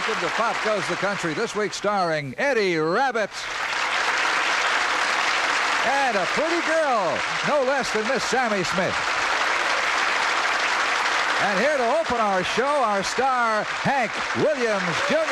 Welcome to Pop Goes the Country, this week starring Eddie Rabbitt and a pretty girl, no less than Miss Sammi Smith. And here to open our show, our star, Hank Williams Jr.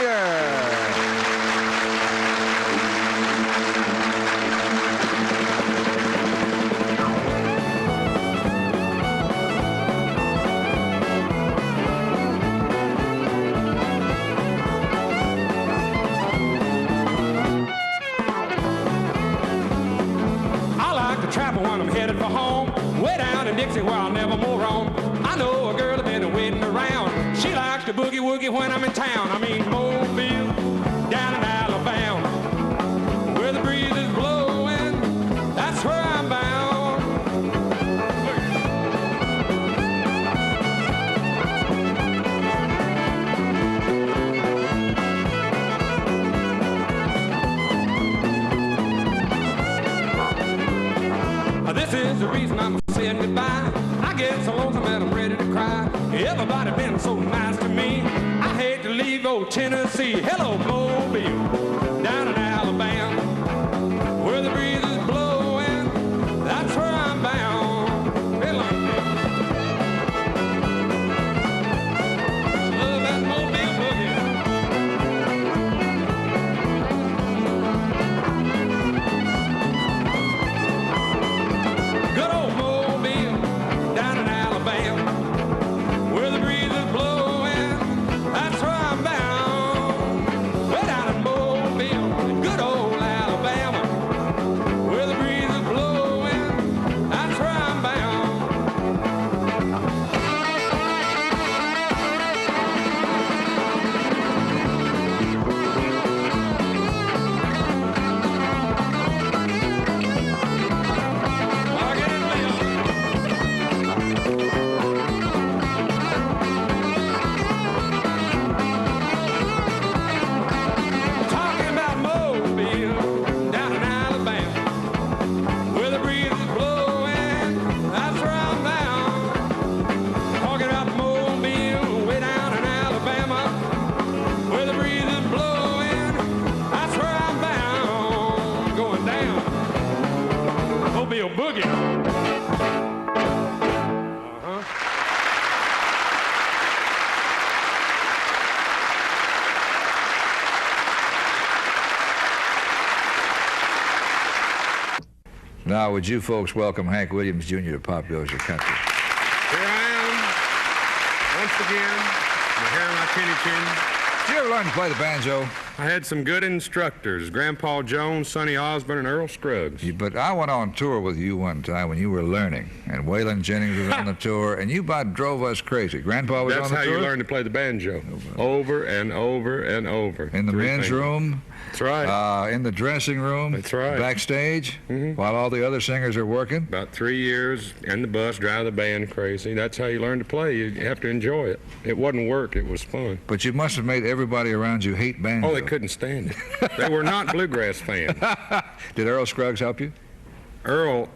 Travel when I'm headed for home, way down in Dixie where I'll never more roam. I know a girl that's been waiting around. She likes to boogie woogie when I'm in town. I mean Mobile, down in Alabama, where the breeze is blowing. That's where I'm bound. This is the reason I'm saying goodbye. I get so lonesome that I'm ready to cry. Everybody been so nice to me. I hate to leave old Tennessee. Hello, Mobile, down in Alabama, where the breeze is blowing. That's where I'm bound. Love that Mobile boogie. Good old Mobile, down in Alabama, where the breeze is blowing. That's where I'm bound. Way down in Mobile, good old Alabama, where the breeze is blowing. That's where I'm bound. I'll get it later. Talking about Mobile, down in Alabama, where the breeze is blowing. That's where I'm bound. Talking about Mobile, way down in Alabama, where the breeze is blowing. That's where I'm bound. Going down. Mobile boogie. Now, would you folks welcome Hank Williams Jr. to Pop Goes the Country? Here I am, once again, the hair of my tinny chin. Did you ever learn to play the banjo? I had some good instructors, Grandpa Jones, Sonny Osborne, and Earl Scruggs. But I went on tour with you one time when you were learning, and Waylon Jennings was on the tour, and you about drove us crazy. Grandpa was That's on the how tour? you learn to play the banjo, over and over and over. In the Three men's fingers. room? That's right. In the dressing room? That's right. Backstage? While all the other singers are working? About 3 years in the bus, drive the band crazy. That's how you learn to play. You have to enjoy it. It wasn't work, it was fun. But you must have made everybody around you hate banjo. Oh, they couldn't stand it. They were not bluegrass fans. Did Earl Scruggs help you? Earl,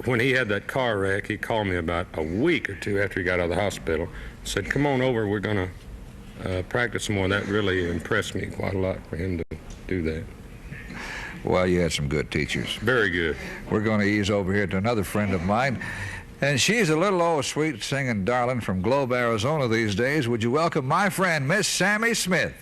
when he had that car wreck, he called me about a week or two after he got out of the hospital. Said, come on over, we're going to practice some more. That really impressed me quite a lot for him to do that. Well, you had some good teachers. Very good. We're going to ease over here to another friend of mine. And she's a little old sweet singing darling from Globe, Arizona these days. Would you welcome my friend, Miss Sammi Smith?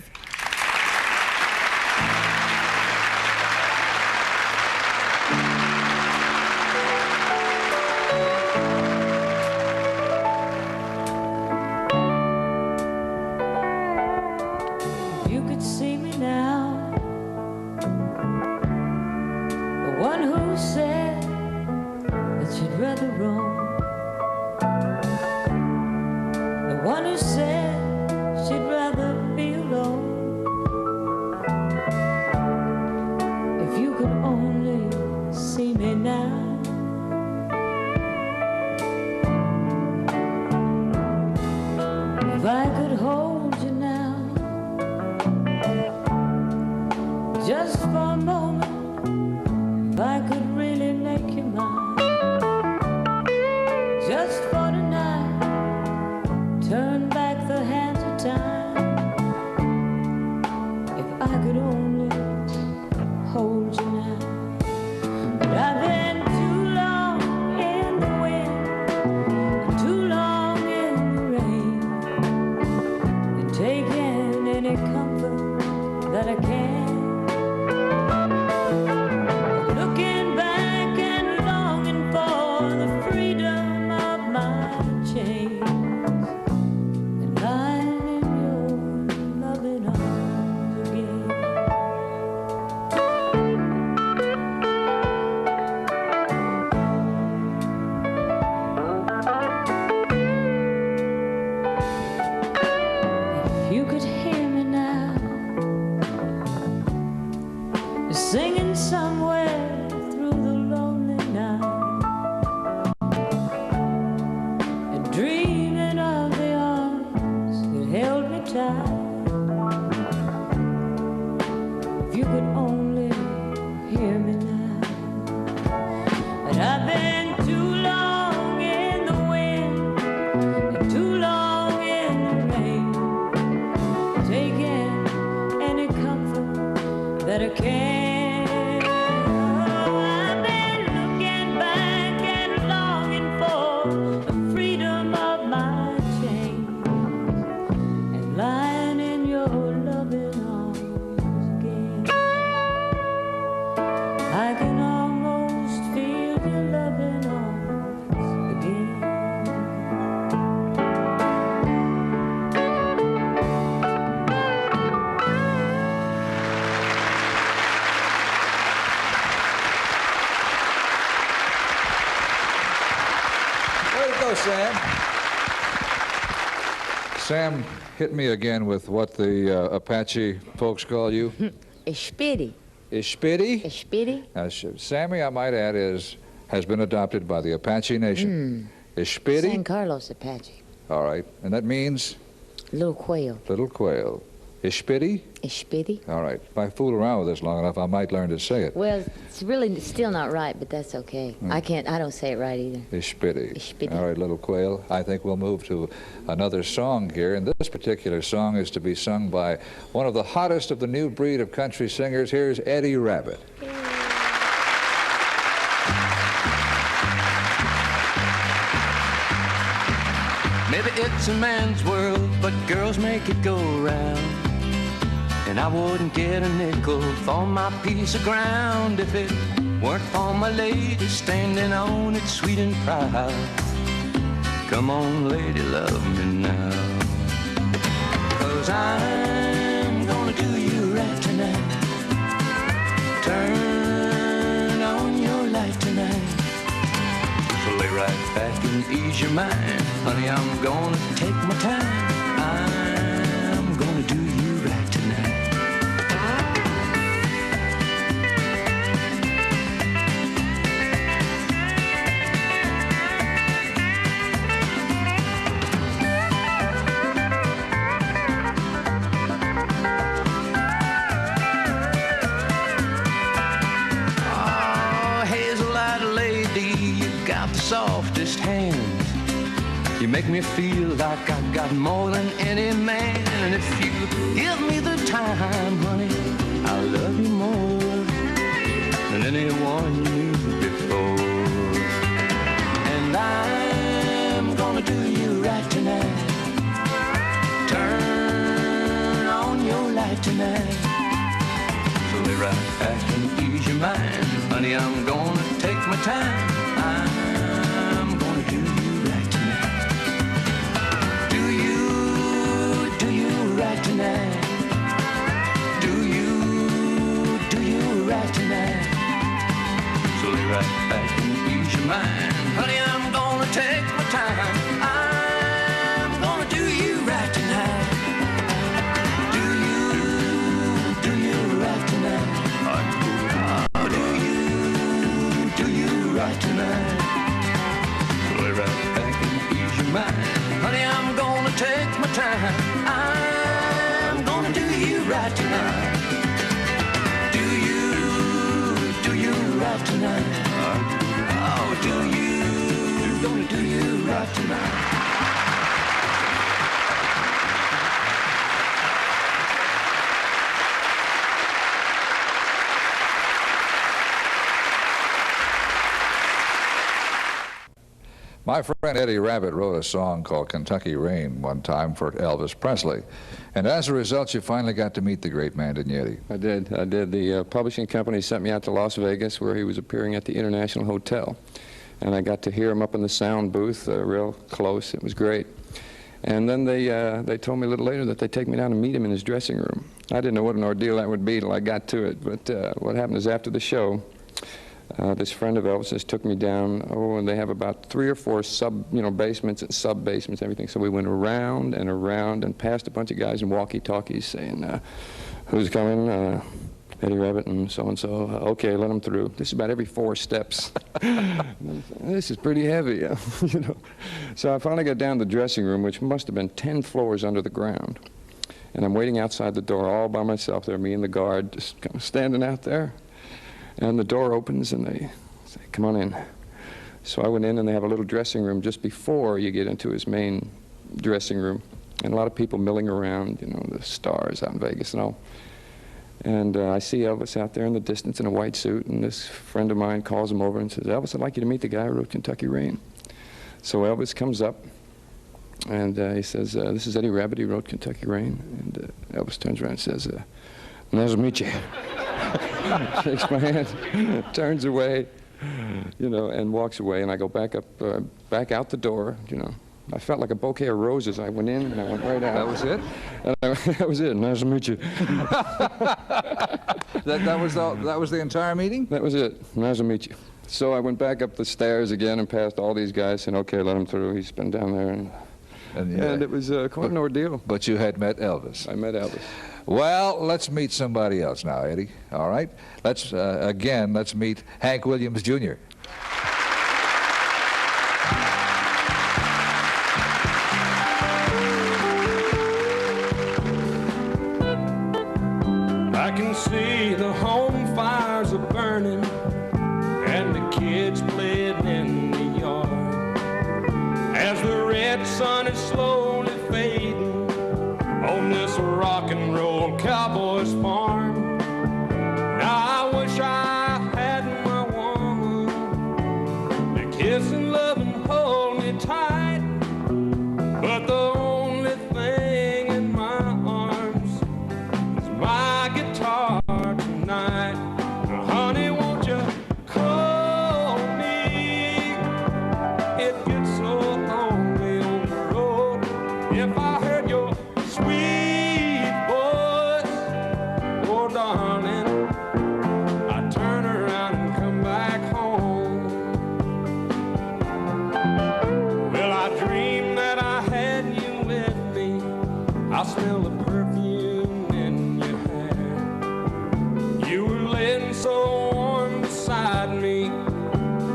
You could see me now, the one who said that she'd rather roam, the one who said she'd rather be alone. If you could only see me now, if I could hold you now, just for a moment, if I could really make you mine, just for tonight, turn back the hands of time. Sam, hit me again with what the Apache folks call you. Ishpidi. Ishpidi? Ishpidi. Now, Sammy, I might add, has been adopted by the Apache Nation. Ishpidi? San Carlos Apache. All right. And that means? Little quail. Little quail. Ishpidi? Ishpidi. All right. If I fool around with this long enough, I might learn to say it. Well, it's really still not right, but that's okay. I don't say it right either. Ishpidi. Ishpidi. All right, little quail. I think we'll move to another song here. And this particular song is to be sung by one of the hottest of the new breed of country singers. Here's Eddie Rabbitt. Maybe it's a man's world, but girls make it go round. And I wouldn't get a nickel for my piece of ground if it weren't for my lady standing on it sweet and proud. Come on, lady, love me now. 'Cause I'm gonna do you right tonight. Turn on your light tonight. So lay right back and ease your mind. Honey, I'm gonna take my time. I'm gonna do you right tonight. Softest hands. You make me feel like I got more than any man. And if you give me the time, honey, I'll love you more than anyone you knew before. And I'm gonna do you right tonight. Turn on your light tonight. So lay right back and ease your mind. Honey, I'm gonna take my time. Right back and ease your mind. Honey, I'm gonna take my time. I'm gonna do you right tonight. Do you right tonight? Oh, do you right tonight? So lay right back and ease your mind. Honey, I'm gonna take my time. I'm gonna do you right tonight. Do you right tonight? Oh, do you right tonight? My friend Eddie Rabbitt wrote a song called Kentucky Rain one time for Elvis Presley. And as a result, you finally got to meet the great man, didn't you, Eddie? I did. The publishing company sent me out to Las Vegas, where he was appearing at the International Hotel. And I got to hear him up in the sound booth real close. It was great. And then they told me a little later that they'd take me down and meet him in his dressing room. I didn't know what an ordeal that would be till I got to it. But what happened is after the show, this friend of Elvis's took me down, and they have about 3 or 4 basements and sub-basements, everything. So we went around and around and passed a bunch of guys in walkie-talkies saying, who's coming? Eddie Rabbitt and so-and-so. Okay, let them through. This is about every 4 steps. This is pretty heavy, you know. So I finally got down to the dressing room, which must have been 10 floors under the ground. And I'm waiting outside the door all by myself there, me and the guard just kind of standing out there. And the door opens, and they say, come on in. So I went in, and they have a little dressing room just before you get into his main dressing room. And a lot of people milling around, you know, the stars out in Vegas and all. And I see Elvis out there in the distance in a white suit, and this friend of mine calls him over and says, Elvis, I'd like you to meet the guy who wrote Kentucky Rain. So Elvis comes up, and he says, this is Eddie Rabbitt, he wrote Kentucky Rain. And Elvis turns around and says, nice to meet you. Shakes my hand, turns away, you know, and walks away. And I go back out the door, you know. I felt like a bouquet of roses. I went in and I went right out. That was it? And that was it. Nice to meet you. that was the entire meeting? That was it. Nice to meet you. So I went back up the stairs again and passed all these guys, saying, okay, let him through. He's been down there. And And it was quite an ordeal. But you had met Elvis. I met Elvis. Well, let's meet somebody else now, Eddie. All right? Let's meet Hank Williams Jr. I can see the home fires are burning and the kids playing in the yard as the red sun is slowly fading on this rock and roll cowboy's farm. Now I wish I had my woman to kiss and love and hold me tight, but the only thing in my arms is my guitar tonight. Now, honey, won't you call me? It gets so lonely on the road. If I heard your sweet voice, oh darling, I'd turn around and come back home. Well, I dreamed that I had you with me. I smell the perfume in your hair. You were laying so warm beside me,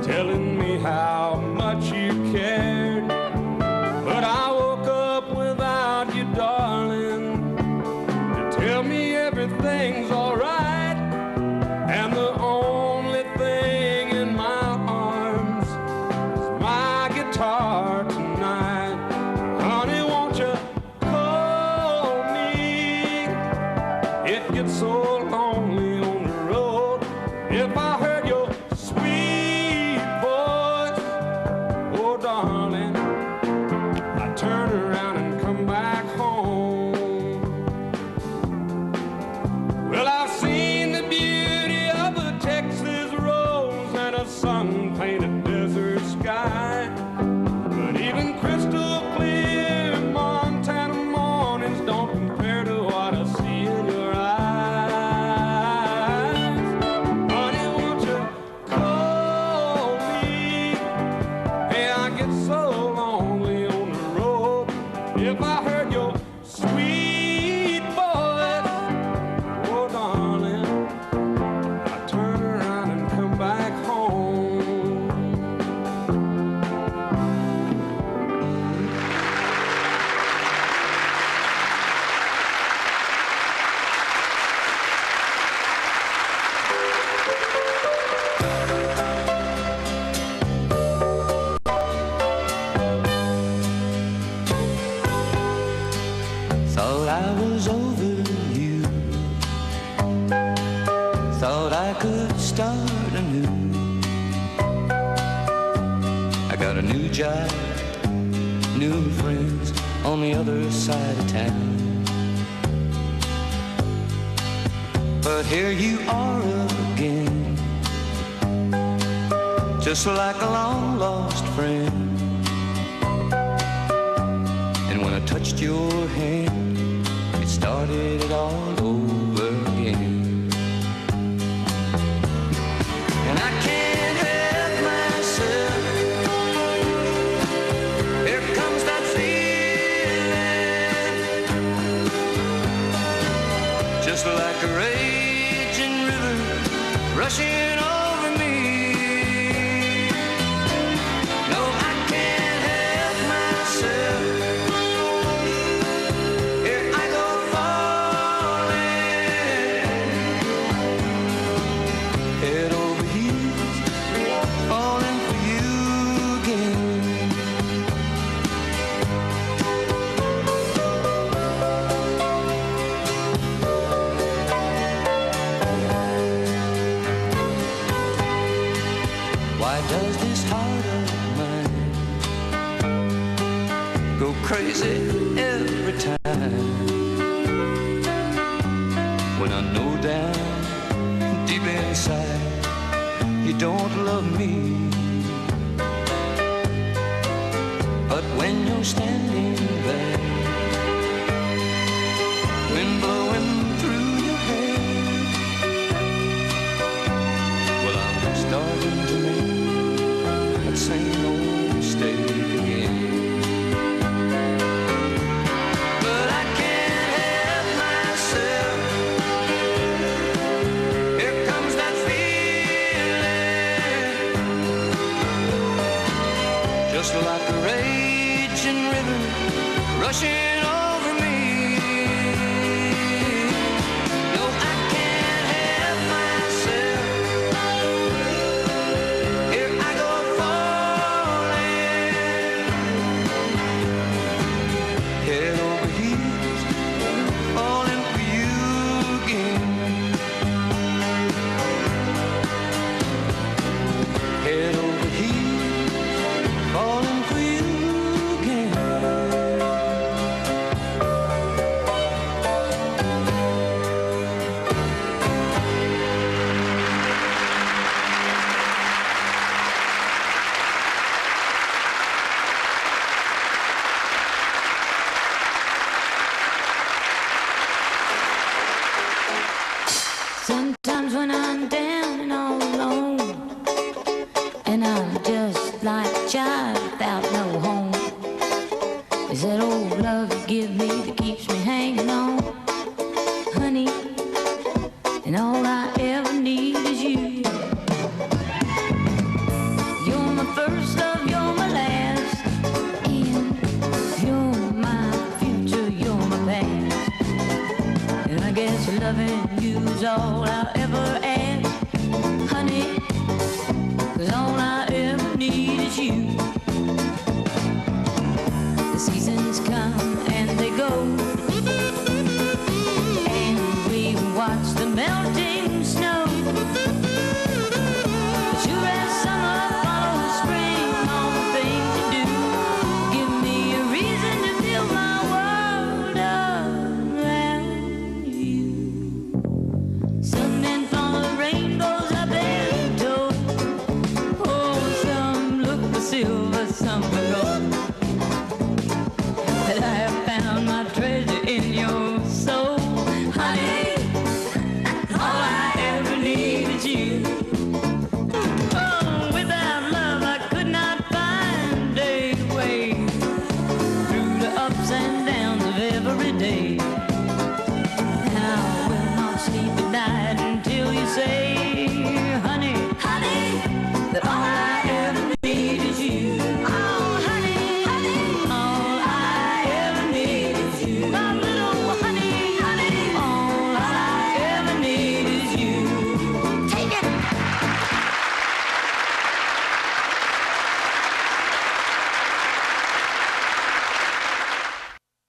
telling me how much you cared. But I woke up without you, darling, to tell me everything's alright. And the only thing in my arms is my guitar tonight. Honey, won't you call me? It gets so lonely on the road. If I heard your sweet voice, oh darling, I'd turn around and come back home. Well, I've seen the beauty of a Texas rose and a sun-painted desert sky, but even crystal clear Montana mornings don't compare to what I see in your eyes. Honey, won't you call me? Hey, I get so lonely on the road. If I heard your sweet voice, oh darling, I'd turn around and come back home. Thought I was over you. Thought I could start anew. I got a new job, new friends on the other side of town. But here you are again, just like a long lost friend. And when I touched your hand, it started it all over again. And I can't help myself. Here comes that feeling, just like a raging river rushing over me. No, I can't help myself. Here I go falling, head over heels, falling for you again. Why does this heart of mine go crazy every time when I know down deep inside you don't love me? But when you're standing there, wind blowing through your hair, well, I'm starting to make that same old mistake again. love you give me that keeps me hanging on, honey, and all I ever need is you. You're my first love, you're my last, and you're my future, you're my past. And I guess loving you is all I'll ever ask, honey, 'cause all I ever need is you. The seasons come and they go, and we watch the melting snow. But sure as summer follows spring, all the things you do give me a reason to build my world around you. Some men follow rainbows I've been told. Oh, some look for silver, some for gold. But I have found my treasure in your soul, honey. All I ever need is you. Oh, without love I could not find a way through the ups and downs of every day. And I will not sleep at night until you say, honey, honey, that all I ever need is you. Oh, honey, honey, all I ever need is you. My little honey, honey, all I ever need is you. Take it.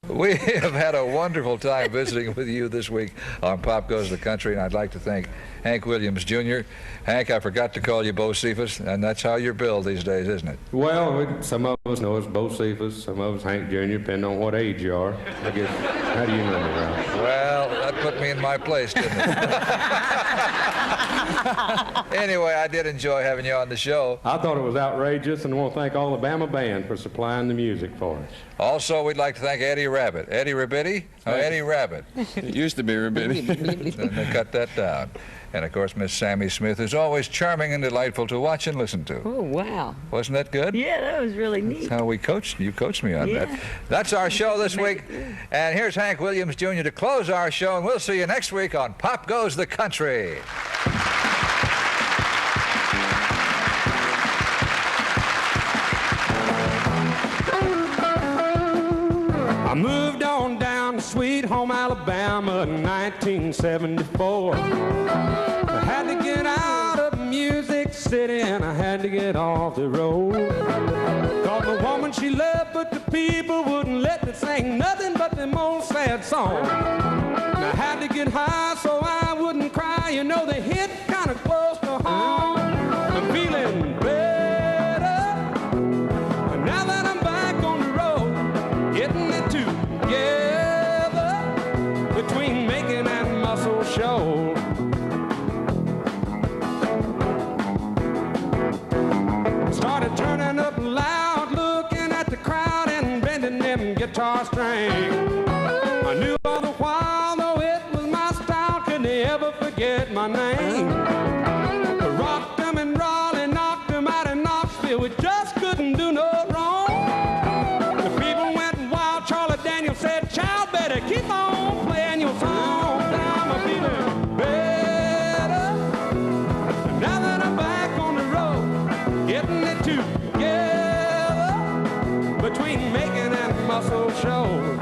We have had a wonderful time visiting with you this week on Pop Goes the Country, and I'd like to thank Hank Williams, Jr. Hank, I forgot to call you Bo Cephas, and that's how you're billed these days, isn't it? Well, some of us know it's Bo Cephas, some of us Hank Jr., depending on what age you are. I guess, how do you know me, Ralph? Well, that put me in my place, didn't it? Anyway, I did enjoy having you on the show. I thought it was outrageous, and I want to thank all the Bama Band for supplying the music for us. Also, we'd like to thank Eddie Rabbitt. Eddie Rabbitt? Oh, Eddie Rabbitt. It used to be Rabbitt. And they cut that down. And, of course, Miss Sammi Smith is always charming and delightful to watch and listen to. Oh, wow. Wasn't that good? Yeah, that was really neat. That's how we coached. You coached me on that. Yeah. That's our show this week. And here's Hank Williams, Jr. to close our show, and we'll see you next week on Pop Goes the Country. I moved on down to Sweet Home, Alabama in 1974. I had to get out of Music City and I had to get off the road. Cause the woman she loved but the people wouldn't let me sing nothing but them old sad songs. And I had to get high so I wouldn't cry. You know they hit kind of close to home. I'm feeling better now that I'm back on the road, getting it together between making and muscle show. Started turning up loud, looking at the crowd and bending them guitar strings. I knew all the while, though it was my style, could they ever forget my name? I rocked them and Raleigh, knocked them out in Knoxville, we just couldn't do no wrong. The people went wild, Charlie Daniels said, child, better keep on playing your song. Now I'm feeling better, now that I'm back on the road, getting it together between making and muscle show.